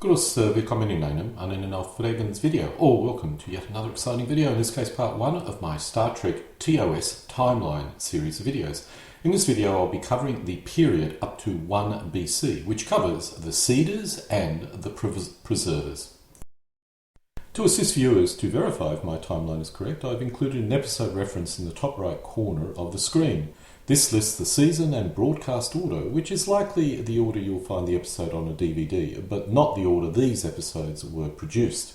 Grüß, willkommen in einem aufregendes video, welcome to yet another exciting video, in this case part 1 of my Star Trek TOS timeline series of videos. In this video I'll be covering the period up to 1 BC, which covers the seeders and the preservers. To assist viewers to verify if my timeline is correct, I've included an episode reference in the top right corner of the screen. This lists the season and broadcast order, which is likely the order you'll find the episode on a DVD, but not the order these episodes were produced.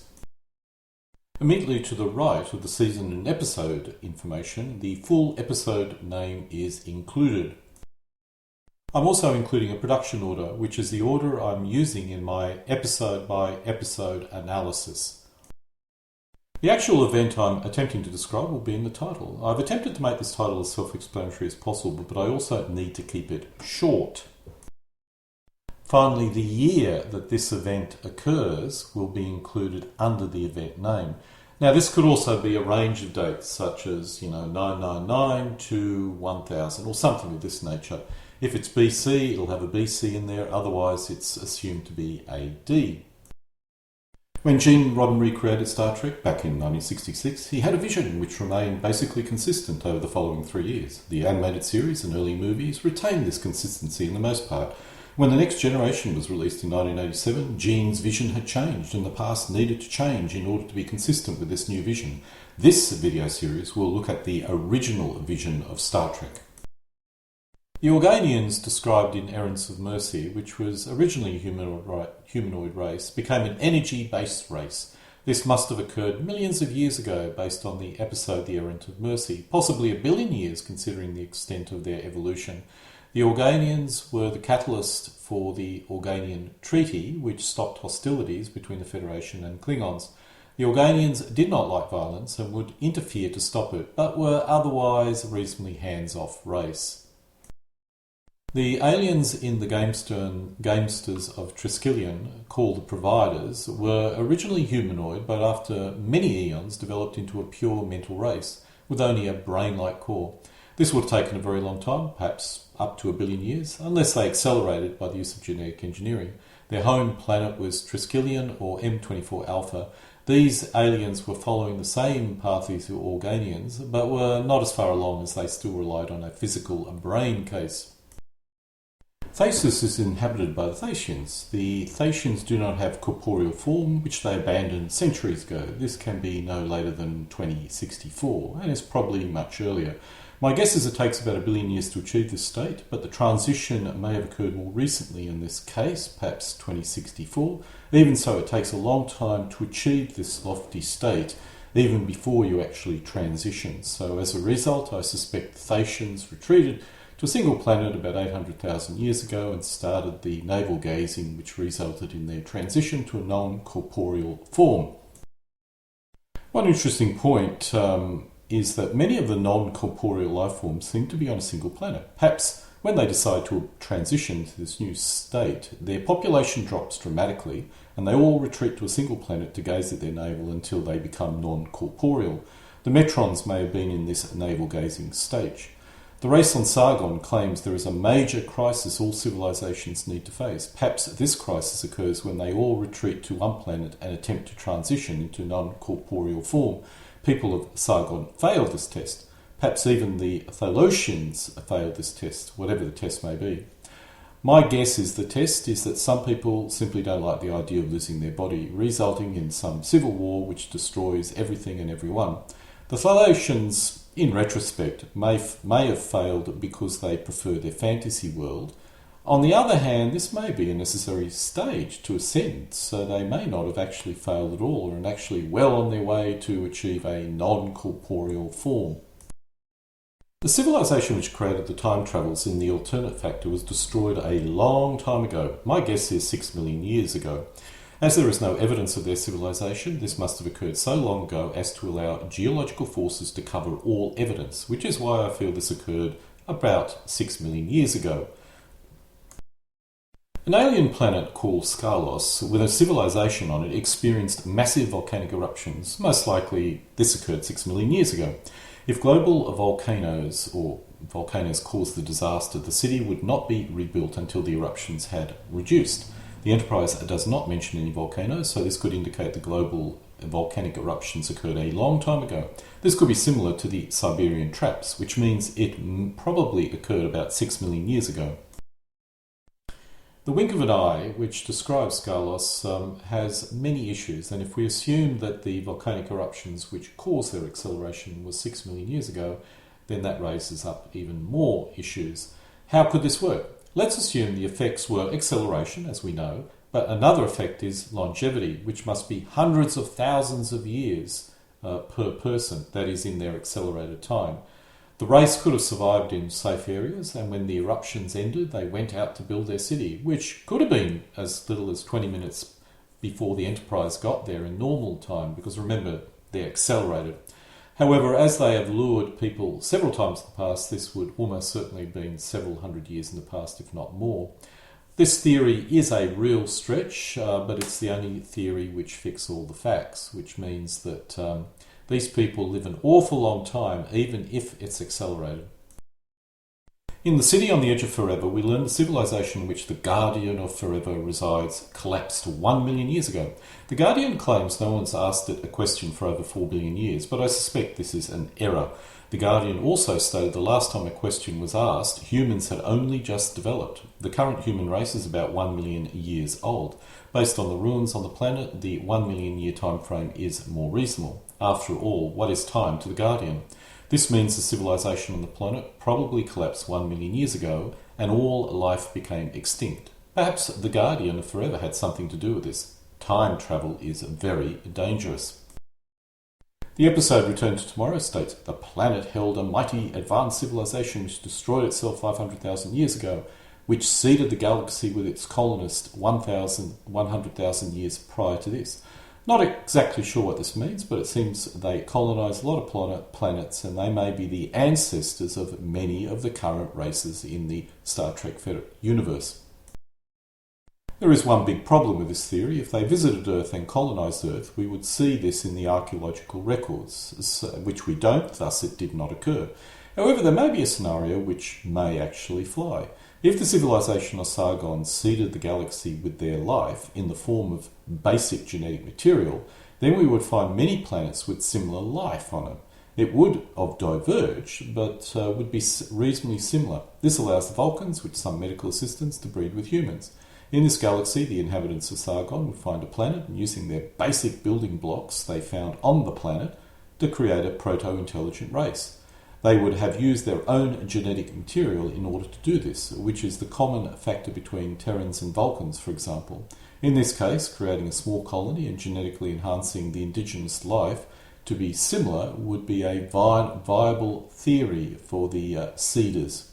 Immediately to the right of the season and episode information, the full episode name is included. I'm also including a production order, which is the order I'm using in my episode by episode analysis. The actual event I'm attempting to describe will be in the title. I've attempted to make this title as self-explanatory as possible, but I also need to keep it short. Finally, the year that this event occurs will be included under the event name. Now, this could also be a range of dates, such as 999 to 1000 or something of this nature. If it's BC, it'll have a BC in there, otherwise it's assumed to be AD. When Gene Roddenberry created Star Trek back in 1966, he had a vision which remained basically consistent over the following 3 years. The animated series and early movies retained this consistency in the most part. When The Next Generation was released in 1987, Gene's vision had changed and the past needed to change in order to be consistent with this new vision. This video series will look at the original vision of Star Trek. The Organians described in Errands of Mercy, which was originally a humanoid race, became an energy-based race. This must have occurred millions of years ago based on the episode The Errand of Mercy, possibly 1 billion years considering the extent of their evolution. The Organians were the catalyst for the Organian Treaty, which stopped hostilities between the Federation and Klingons. The Organians did not like violence and would interfere to stop it, but were otherwise a reasonably hands-off race. The aliens in the gamesters of Triskelion, called the Providers, were originally humanoid, but after many eons developed into a pure mental race, with only a brain-like core. This would have taken a very long time, perhaps up to 1 billion years, unless they accelerated by the use of genetic engineering. Their home planet was Triskelion, or M24 Alpha. These aliens were following the same path as the Organians, but were not as far along as they still relied on a physical brain case. Thasus is inhabited by the Thasians. The Thasians do not have corporeal form, which they abandoned centuries ago. This can be no later than 2064, and is probably much earlier. My guess is it takes about 1 billion years to achieve this state, but the transition may have occurred more recently in this case, perhaps 2064. Even so, it takes a long time to achieve this lofty state, even before you actually transition. So as a result, I suspect the Thasians retreated to a single planet about 800,000 years ago and started the navel gazing, which resulted in their transition to a non-corporeal form. One interesting point is that many of the non-corporeal life forms seem to be on a single planet. Perhaps when they decide to transition to this new state, their population drops dramatically and they all retreat to a single planet to gaze at their navel until they become non-corporeal. The Metrons may have been in this navel gazing stage. The race on Sargon claims there is a major crisis all civilizations need to face. Perhaps this crisis occurs when they all retreat to one planet and attempt to transition into non-corporeal form. People of Sargon failed this test. Perhaps even the Thalassians failed this test, whatever the test may be. My guess is the test is that some people simply don't like the idea of losing their body, resulting in some civil war which destroys everything and everyone. The Thalassians, in retrospect, may have failed because they prefer their fantasy world. On the other hand, this may be a necessary stage to ascend, so they may not have actually failed at all and actually well on their way to achieve a non-corporeal form. The civilization which created the time travels in the alternate factor was destroyed a long time ago. My guess is 6 million years ago. As there is no evidence of their civilization, this must have occurred so long ago as to allow geological forces to cover all evidence, which is why I feel this occurred about 6 million years ago. An alien planet called Skarlos, with a civilization on it, experienced massive volcanic eruptions. Most likely this occurred 6 million years ago. If global volcanoes caused the disaster, the city would not be rebuilt until the eruptions had reduced. The Enterprise does not mention any volcanoes, so this could indicate the global volcanic eruptions occurred a long time ago. This could be similar to the Siberian traps, which means it probably occurred about 6 million years ago. The wink of an eye, which describes Scarlos, has many issues, and if we assume that the volcanic eruptions which caused their acceleration was 6 million years ago, then that raises up even more issues. How could this work? Let's assume the effects were acceleration, as we know, but another effect is longevity, which must be hundreds of thousands of years per person, that is, in their accelerated time. The race could have survived in safe areas, and when the eruptions ended, they went out to build their city, which could have been as little as 20 minutes before the Enterprise got there in normal time, because remember, they're accelerated. However, as they have lured people several times in the past, this would almost certainly have been several hundred years in the past, if not more. This theory is a real stretch, but it's the only theory which fits all the facts, which means that these people live an awful long time, even if it's accelerated. In The City on the Edge of Forever, we learn the civilization in which the Guardian of Forever resides collapsed 1 million years ago. The Guardian claims no one's asked it a question for over 4 billion years, but I suspect this is an error. The Guardian also stated the last time a question was asked, humans had only just developed. The current human race is about 1 million years old. Based on the ruins on the planet, the 1 million year time frame is more reasonable. After all, what is time to the Guardian? This means the civilization on the planet probably collapsed 1 million years ago and all life became extinct. Perhaps the Guardian of Forever had something to do with this. Time travel is very dangerous. The episode Return to Tomorrow states the planet held a mighty advanced civilization which destroyed itself 500,000 years ago, which seeded the galaxy with its colonists 100,000 years prior to this. Not exactly sure what this means, but it seems they colonised a lot of planets and they may be the ancestors of many of the current races in the Star Trek universe. There is one big problem with this theory. If they visited Earth and colonised Earth, we would see this in the archaeological records, which we don't, thus it did not occur. However, there may be a scenario which may actually fly. If the civilization of Sargon seeded the galaxy with their life in the form of basic genetic material, then we would find many planets with similar life on them. It would have diverged, but would be reasonably similar. This allows the Vulcans, with some medical assistance, to breed with humans. In this galaxy, the inhabitants of Sargon would find a planet and using their basic building blocks they found on the planet to create a proto-intelligent race. They would have used their own genetic material in order to do this, which is the common factor between Terrans and Vulcans, for example. In this case, creating a small colony and genetically enhancing the indigenous life to be similar would be a viable theory for the seeders.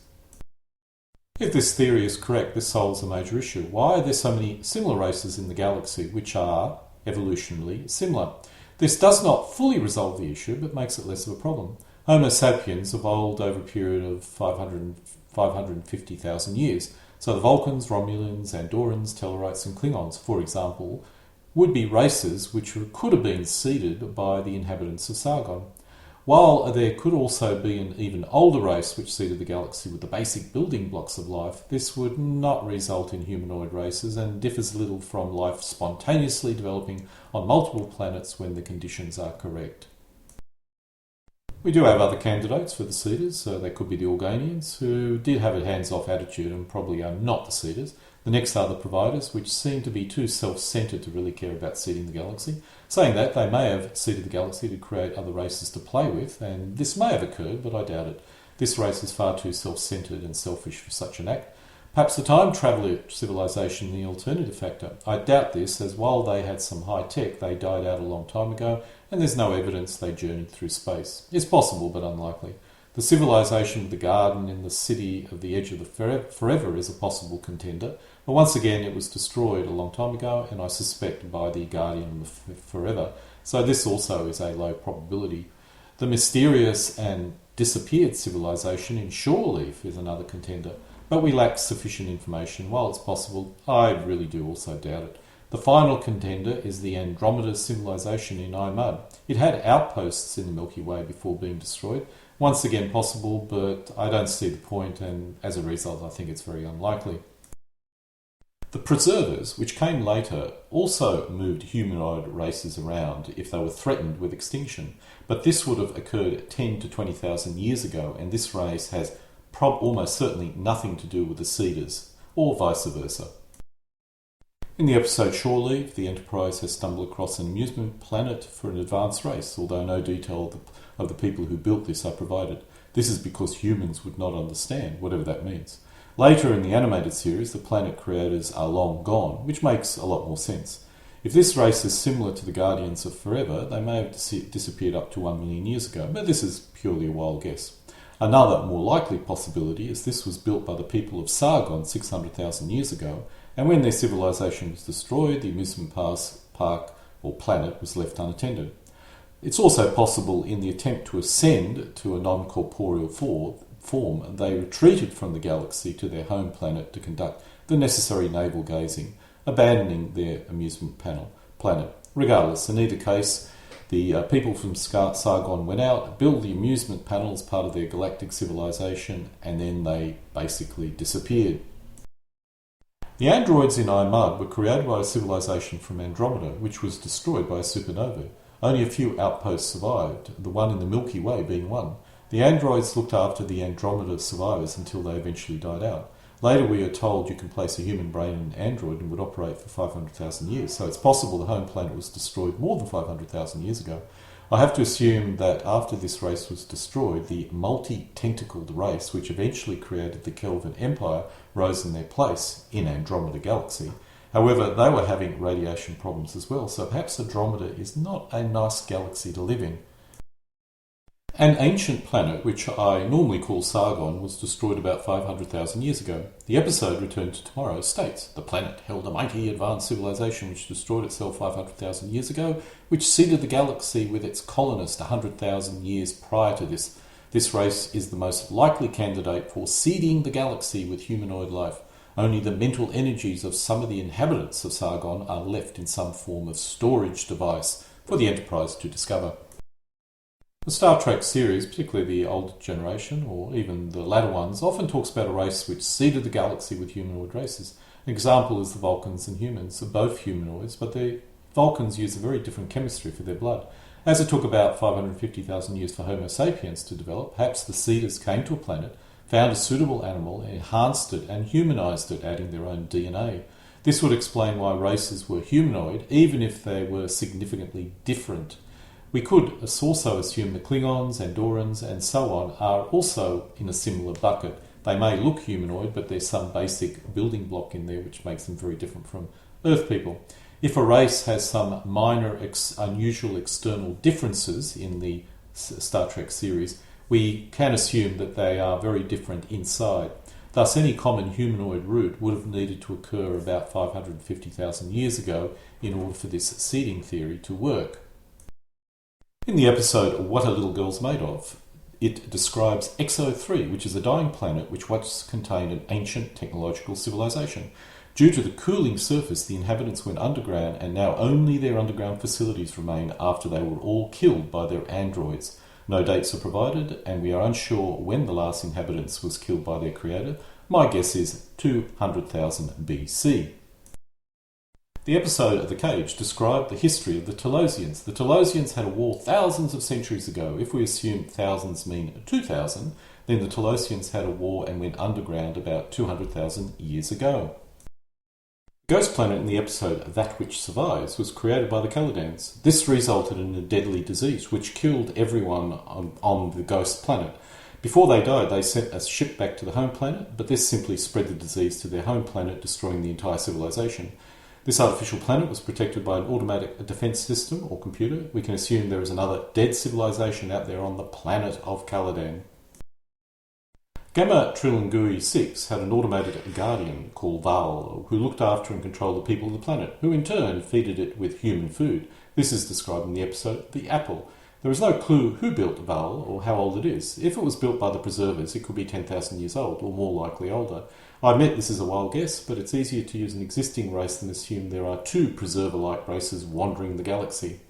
If this theory is correct, this solves a major issue. Why are there so many similar races in the galaxy which are evolutionarily similar? This does not fully resolve the issue, but makes it less of a problem. Homo sapiens evolved over a period of 550,000 years. So the Vulcans, Romulans, Andorans, Tellarites and Klingons, for example, would be races which could have been seeded by the inhabitants of Sargon. While there could also be an even older race which seeded the galaxy with the basic building blocks of life, this would not result in humanoid races and differs little from life spontaneously developing on multiple planets when the conditions are correct. We do have other candidates for the seeders. They could be the Organians, who did have a hands-off attitude and probably are not the seeders. The next are the providers, which seem to be too self-centred to really care about seeding the galaxy. Saying that, they may have seeded the galaxy to create other races to play with, and this may have occurred, but I doubt it. This race is far too self-centred and selfish for such an act. Perhaps the time traveller civilization the alternative factor. I doubt this, as while they had some high tech, they died out a long time ago, and there's no evidence they journeyed through space. It's possible, but unlikely. The civilization of the garden in the city of the edge of the forever is a possible contender, but once again it was destroyed a long time ago, and I suspect by the guardian of forever, so this also is a low probability. The mysterious and disappeared civilization in Shore Leaf is another contender, but we lack sufficient information. While it's possible, I really do also doubt it. The final contender is the Andromeda civilization in Imud. It had outposts in the Milky Way before being destroyed. Once again possible, but I don't see the point, and as a result I think it's very unlikely. The preservers, which came later, also moved humanoid races around if they were threatened with extinction, but this would have occurred 10 to 20,000 years ago, and this race has almost certainly nothing to do with the Cedars, or vice versa. In the episode Shore Leave, the Enterprise has stumbled across an amusement planet for an advanced race, although no detail of the people who built this are provided. This is because humans would not understand, whatever that means. Later in the animated series, the planet creators are long gone, which makes a lot more sense. If this race is similar to the Guardians of Forever, they may have disappeared up to 1 million years ago, but this is purely a wild guess. Another, more likely possibility is this was built by the people of Sargon 600,000 years ago, and when their civilization was destroyed, the amusement park or planet was left unattended. It's also possible in the attempt to ascend to a non-corporeal form, they retreated from the galaxy to their home planet to conduct the necessary navel gazing, abandoning their amusement planet. Regardless, in either case, the people from Sargon went out, built the amusement panel as part of their galactic civilization, and then they basically disappeared. The androids in iMud were created by a civilization from Andromeda, which was destroyed by a supernova. Only a few outposts survived, the one in the Milky Way being one. The androids looked after the Andromeda survivors until they eventually died out. Later we are told you can place a human brain in an android and would operate for 500,000 years, so it's possible the home planet was destroyed more than 500,000 years ago. I have to assume that after this race was destroyed, the multi-tentacled race, which eventually created the Kelvin Empire, rose in their place in Andromeda Galaxy. However, they were having radiation problems as well, so perhaps Andromeda is not a nice galaxy to live in. An ancient planet, which I normally call Sargon, was destroyed about 500,000 years ago. The episode Return to Tomorrow states, the planet held a mighty advanced civilization which destroyed itself 500,000 years ago, which seeded the galaxy with its colonists 100,000 years prior to this. This race is the most likely candidate for seeding the galaxy with humanoid life. Only the mental energies of some of the inhabitants of Sargon are left in some form of storage device for the Enterprise to discover. The Star Trek series, particularly the older generation, or even the latter ones, often talks about a race which seeded the galaxy with humanoid races. An example is the Vulcans and humans are both humanoids, but the Vulcans use a very different chemistry for their blood. As it took about 550,000 years for Homo sapiens to develop, perhaps the Cedars came to a planet, found a suitable animal, enhanced it and humanized it, adding their own DNA. This would explain why races were humanoid, even if they were significantly different. We could also assume the Klingons, Andorans, and so on are also in a similar bucket. They may look humanoid, but there's some basic building block in there which makes them very different from Earth people. If a race has some minor unusual external differences in the Star Trek series, we can assume that they are very different inside. Thus, any common humanoid root would have needed to occur about 550,000 years ago in order for this seeding theory to work. In the episode What Are Little Girls Made Of?, it describes Exo-3, which is a dying planet which once contained an ancient technological civilization. Due to the cooling surface, the inhabitants went underground, and now only their underground facilities remain after they were all killed by their androids. No dates are provided, and we are unsure when the last inhabitants was killed by their creator. My guess is 200,000 BC. The episode The Cage described the history of the Telosians. The Telosians had a war thousands of centuries ago. If we assume thousands mean 2,000, then the Telosians had a war and went underground about 200,000 years ago. The ghost planet in the episode That Which Survives was created by the Caledons. This resulted in a deadly disease which killed everyone on the ghost planet. Before they died, they sent a ship back to the home planet, but this simply spread the disease to their home planet, destroying the entire civilization. This artificial planet was protected by an automatic defense system or computer. We can assume there is another dead civilization out there on the planet of Caladan. Gamma Trilingui 6 had an automated guardian called Val, who looked after and controlled the people of the planet, who in turn feeded it with human food. This is described in the episode The Apple. There is no clue who built Val or how old it is. If it was built by the preservers, it could be 10,000 years old, or more likely older. I admit this is a wild guess, but it's easier to use an existing race than assume there are two preserver-like races wandering the galaxy.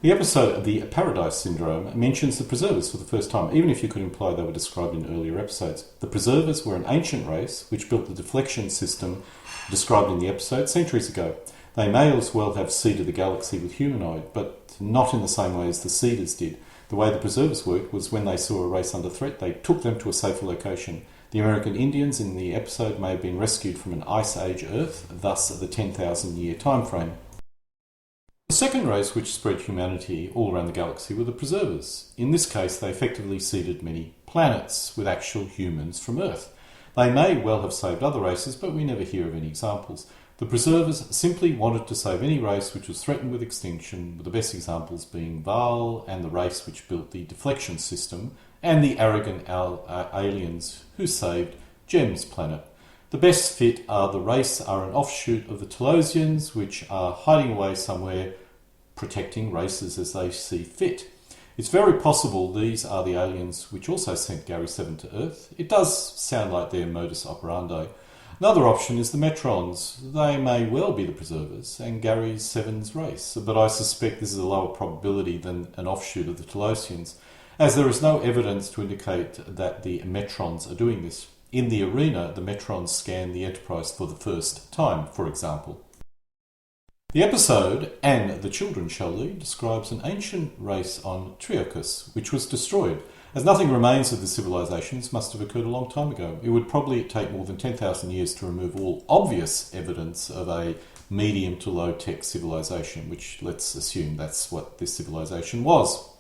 The episode The Paradise Syndrome mentions the preservers for the first time, even if you could imply they were described in earlier episodes. The preservers were an ancient race which built the deflection system described in the episode centuries ago. They may as well have seeded the galaxy with humanoid, but not in the same way as the seeders did. The way the preservers worked was when they saw a race under threat, they took them to a safer location. The American Indians in the episode may have been rescued from an Ice Age Earth, thus the 10,000 year time frame. The second race which spread humanity all around the galaxy were the preservers. In this case, they effectively seeded many planets with actual humans from Earth. They may well have saved other races, but we never hear of any examples. The preservers simply wanted to save any race which was threatened with extinction, with the best examples being Val and the race which built the deflection system, and the arrogant aliens who saved Jem's planet. The best fit are the race are an offshoot of the Telosians, which are hiding away somewhere, protecting races as they see fit. It's very possible these are the aliens which also sent Gary 7 to Earth. It does sound like their modus operandi. Another option is the Metrons. They may well be the preservers and Gary 7's race, but I suspect this is a lower probability than an offshoot of the Telosians, as there is no evidence to indicate that the Metrons are doing this. In the arena, the Metrons scan the Enterprise for the first time, for example. The episode, And the Children Shall Lead, describes an ancient race on Triocus, which was destroyed. As nothing remains of the civilizations must have occurred a long time ago, it would probably take more than 10,000 years to remove all obvious evidence of a medium to low-tech civilization, which let's assume that's what this civilization was.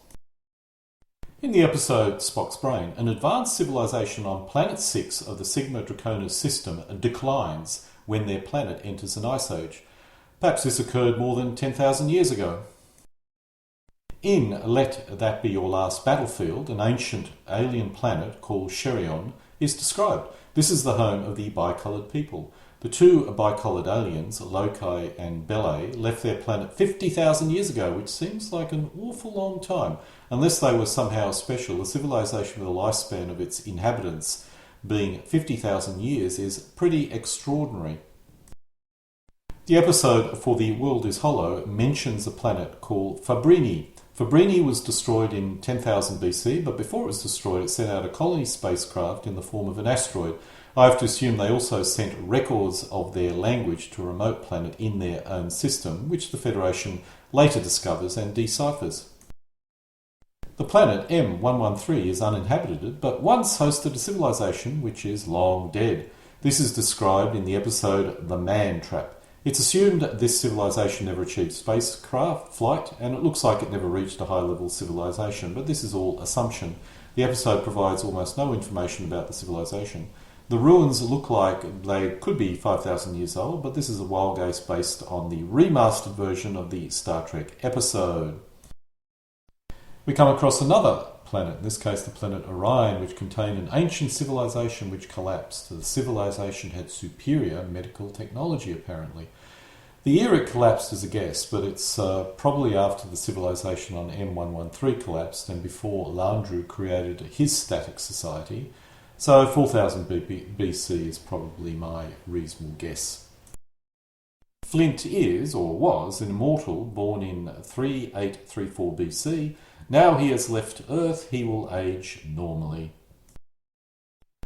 In the episode Spock's Brain, an advanced civilization on Planet 6 of the Sigma Draconis system declines when their planet enters an ice age. Perhaps this occurred more than 10,000 years ago. In Let That Be Your Last Battlefield, an ancient alien planet called Sherion is described. This is the home of the bicoloured people. The two bicoloured aliens, Lokai and Bele, left their planet 50,000 years ago, which seems like an awful long time. Unless they were somehow special, a civilization with a lifespan of its inhabitants being 50,000 years is pretty extraordinary. The episode For the World is Hollow mentions a planet called Fabrini. Fabrini was destroyed in 10,000 BC, but before it was destroyed it sent out a colony spacecraft in the form of an asteroid. I have to assume they also sent records of their language to a remote planet in their own system, which the Federation later discovers and deciphers. The planet M113 is uninhabited, but once hosted a civilization which is long dead. This is described in the episode The Man Trap. It's assumed this civilization never achieved spacecraft flight, and it looks like it never reached a high-level civilization, but this is all assumption. The episode provides almost no information about the civilization. The ruins look like they could be 5,000 years old, but this is a wild guess based on the remastered version of the Star Trek episode. We come across another planet, in this case the planet Orion, which contained an ancient civilization which collapsed. The civilization had superior medical technology, apparently. The year it collapsed is a guess, but it's probably after the civilization on M113 collapsed and before Landru created his static society. So 4000 BC is probably my reasonable guess. Flint is, or was, an immortal born in 3834 BC. Now he has left Earth, he will age normally.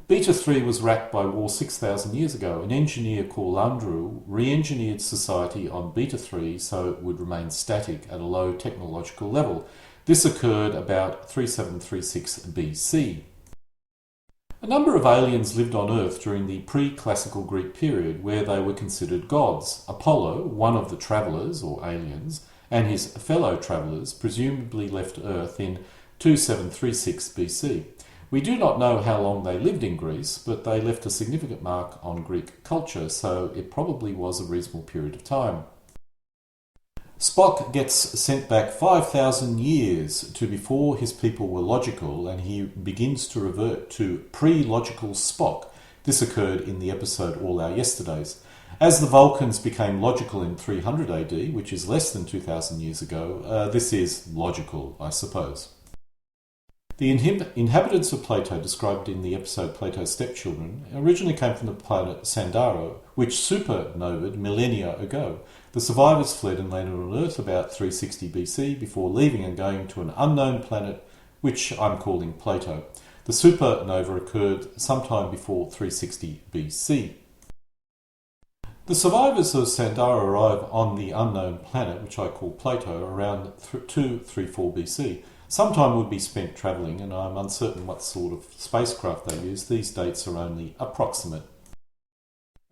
Beta 3 was racked by war 6,000 years ago. An engineer called Landru re-engineered society on Beta 3 so it would remain static at a low technological level. This occurred about 3736 BC. A number of aliens lived on Earth during the pre-classical Greek period, where they were considered gods. Apollo, one of the travellers, or aliens, and his fellow travellers presumably left Earth in 2736 BC. We do not know how long they lived in Greece, but they left a significant mark on Greek culture, so it probably was a reasonable period of time. Spock gets sent back 5,000 years to before his people were logical, and he begins to revert to pre-logical Spock. This occurred in the episode All Our Yesterdays. As the Vulcans became logical in 300 AD, which is less than 2,000 years ago, this is logical, I suppose. The inhabitants of Plato, described in the episode Plato's Stepchildren, originally came from the planet Sandaro, which supernovaed millennia ago. The survivors fled and landed on Earth about 360 BC before leaving and going to an unknown planet, which I'm calling Plato. The supernova occurred sometime before 360 BC. The survivors of Sandaro arrive on the unknown planet, which I call Plato, around 234 BC. Some time would be spent travelling, and I'm uncertain what sort of spacecraft they used. These dates are only approximate.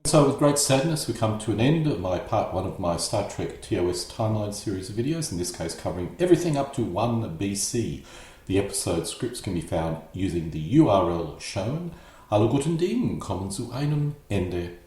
So with great sadness we come to an end of my part 1 of my Star Trek TOS timeline series of videos, in this case covering everything up to 1 BC. The episode scripts can be found using the URL shown. Alle guten Dingen kommen zu einem Ende.